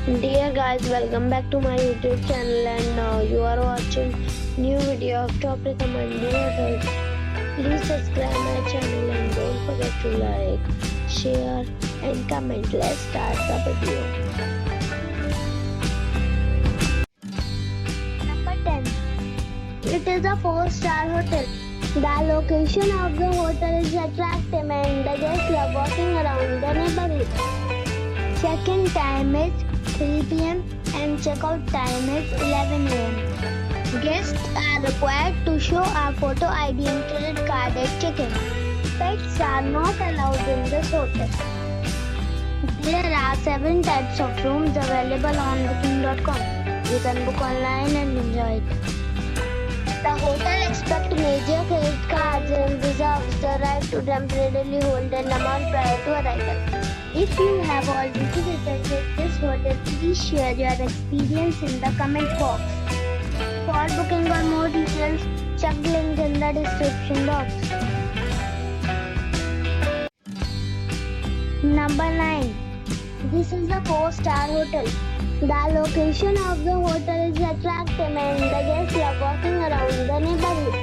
Dear guys, welcome back to my YouTube channel and now you are watching new video of top recommended hotels. Please subscribe my channel and don't forget to like, share and comment. Let's start the video. Number 10. It is a 4-star hotel. The location of the hotel is attractive and the guests love walking around the neighborhood. Check-in time is 3 p.m. and check-out time is 11 a.m. Guests are required to show a photo ID and credit card at check-in. Pets are not allowed in this hotel. There are 7 types of rooms available on booking.com. You can book online and enjoy it. The hotel expects major credit cards and reserves the right to temporarily hold an amount prior to arrival. If you have already visited this hotel, please share your experience in the comment box. For booking or more details, check the link in the description box. Number 9. This is a 4-star hotel. The location of the hotel is attractive and the guests love walking around the neighborhood.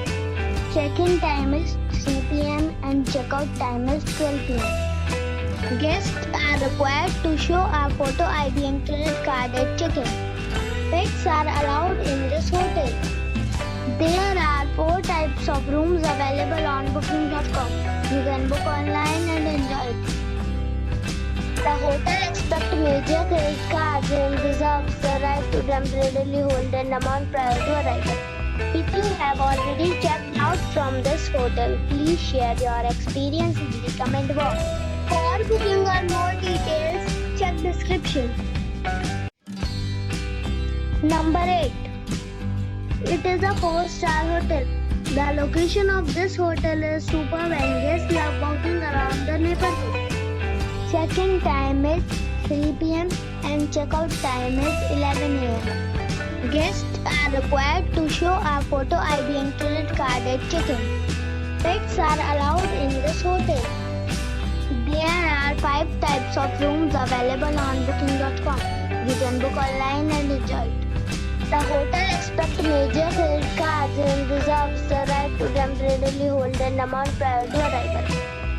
Check-in time is 3 p.m. and check-out time is 12 p.m. Guests are required to show a photo ID and credit card at check-in. Pets are allowed in this hotel. There are 4 types of rooms available on booking.com. You can book online and enjoy it. The hotel expects major credit cards and reserves the right to temporarily hold an amount prior to arrival. If you have already checked out from this hotel, please share your experience in the comment box. For booking or more details, check description. Number 8. It is a 4-star hotel. The location of this hotel is superb and guests love walking around the neighborhood. Check-in time is 3 p.m. and check-out time is 11 a.m. Guests are required to show a photo ID and credit card at check-in. Pets are allowed in this hotel. There are 5 types of rooms available on booking.com. You can book online and enjoy it. The hotel expects major credit cards and reserves the right to temporarily hold an amount prior to arrival.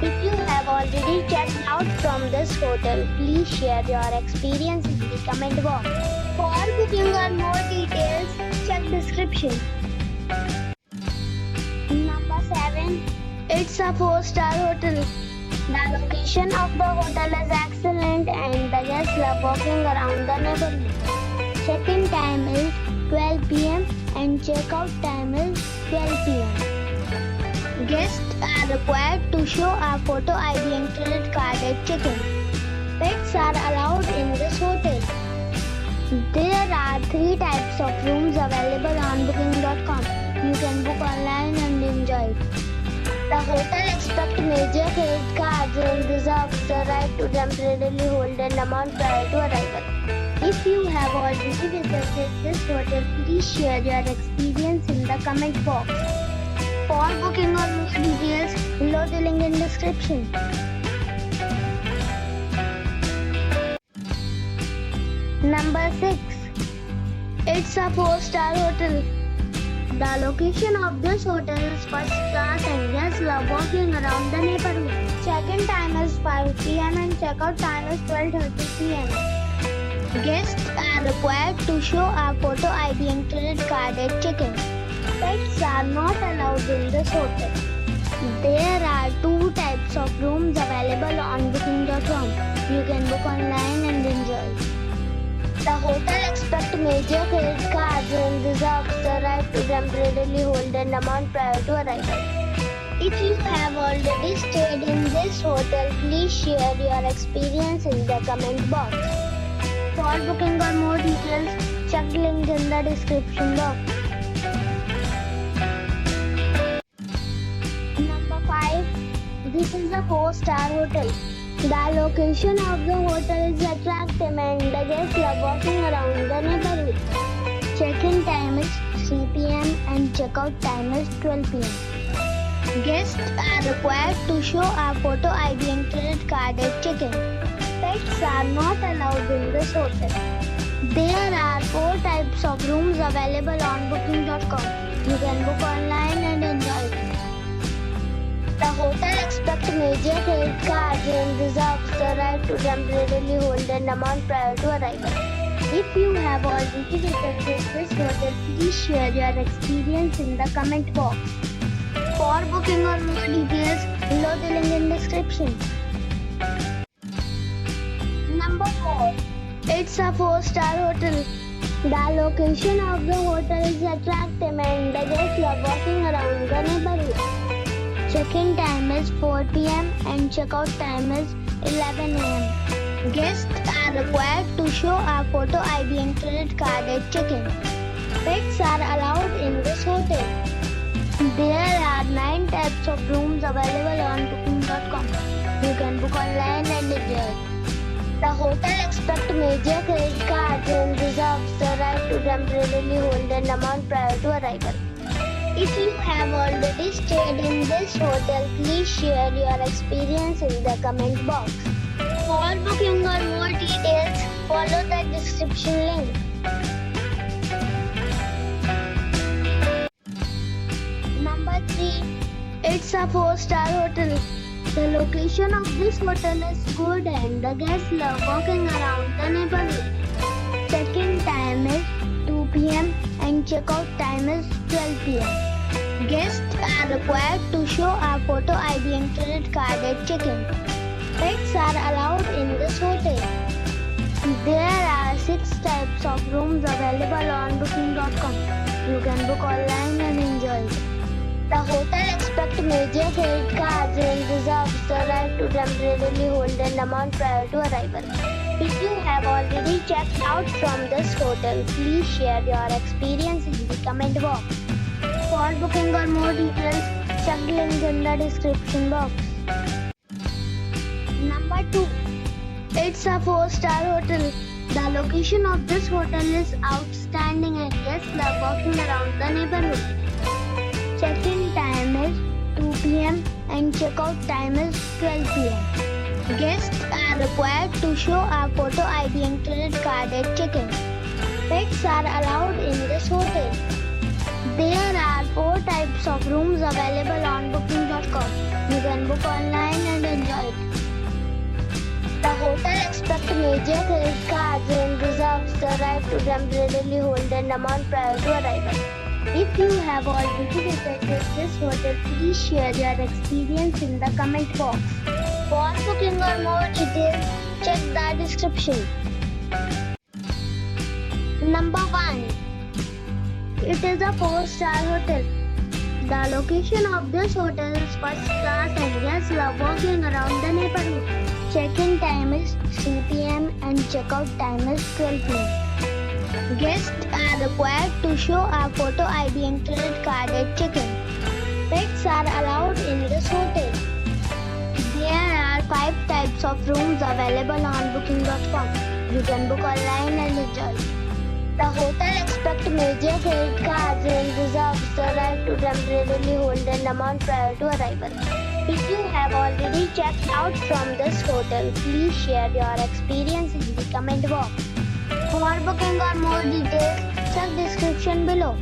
If you have already checked out from this hotel, please share your experience in the comment box. For booking or more details, check description. Number 7. It's a 4-star hotel. The location of the hotel is excellent and the guests love walking around the neighborhood. Check-in time is 12 p.m. and check-out time is 12 p.m. Guests are required to show a photo ID and credit card at check-in. Pets are allowed in this hotel. There are 3 types of rooms available on booking.com. You can book online and enjoy it. The hotel expects major credit cards and reserves the right to temporarily hold an amount prior to arrival. If you have already visited this hotel, please share your experience in the comment box. For booking or more details, below the link in description. Number 6. It's a 4-star hotel. The location of this hotel is first class and guests love walking around the neighborhood. Check-in time is 5 p.m. and check-out time is 12:30 p.m. Guests are required to show a photo ID and credit card at check-in. Pets are not allowed in this hotel. There are 2 types of rooms available on booking.com. You can book online and enjoy it. The hotel expects major credit cards and reserves the right to temporarily hold an amount prior to arrival. If you have already stayed in this hotel, please share your experience in the comment box. For booking or more details, check the link in the description box. Number 5. This is a 4-star hotel. The location of the hotel is attractive and the guests love walking around the neighborhood. Check-in time is 3 p.m. and check-out time is 12 p.m. Guests are required to show a photo ID and credit card at check-in. Pets are not allowed in this hotel. There are 4 types of rooms available on booking.com. You can book online and enjoy it. The hotel expects major credit cards and reserves the right to temporarily hold an amount prior to arrival. If you have already visited this hotel, please share your experience in the comment box. For booking or more details, below the link in description. Number 4. It's a 4-star hotel. The location of the hotel is attractive and the guests love walking around the neighborhood. Check-in time is 4 p.m. and check-out time is 11 a.m. Guests are required to show a photo ID and credit card at check-in. Pets are allowed in this hotel. There are 9 types of rooms available on booking.com. You can book online and enjoy it. The hotel expects major credit cards and reserves the right to temporarily hold an amount prior to arrival. If you have already stayed in this hotel, please share your experience in the comment box. For booking or more details, follow the description link. Number 3. It's a 4-star hotel. The location of this hotel is good and the guests love walking around the neighborhood. Check-in time is 2 p.m. and check-out time is 12 p.m. Guests are required to show a photo ID and credit card at check-in. Pets are allowed in this hotel. There are 6 types of rooms available on booking.com. You can book online and enjoy it. The hotel expects major credit cards and reserves the right to temporarily hold an amount prior to arrival. If you have already checked out from this hotel, please share your experience in the comment box. For booking or more details, check the link in the description box. Number 2. It's a 4-star hotel. The location of this hotel is outstanding and guests love walking around the neighborhood. Check-in time is 2 p.m. and check-out time is 12 p.m. Guests are required to show a photo ID and credit card at check-in. Pets are allowed in this hotel. There are 4 types of rooms available on booking.com. You can book online and enjoy it. The hotel expects major credit cards and reserves the right to temporarily hold an amount prior to arrival. If you have already visited this hotel, please share your experience in the comment box. For booking or more details, check the description. Number 1. It is a 4-star hotel. The location of this hotel is first class and guests love walking around the neighborhood. Check-in time is 3 p.m. and check-out time is 12 p.m. Guests are required to show a photo ID and credit card at check-in. Pets are allowed in this hotel. There are 5 types of rooms available on booking.com. You can book online and enjoy it. The hotel expects major credit cards and reserves the right to temporarily hold an amount prior to arrival. If you have already checked out from this hotel, please share your experience in the comment box. For booking or more details, check description below.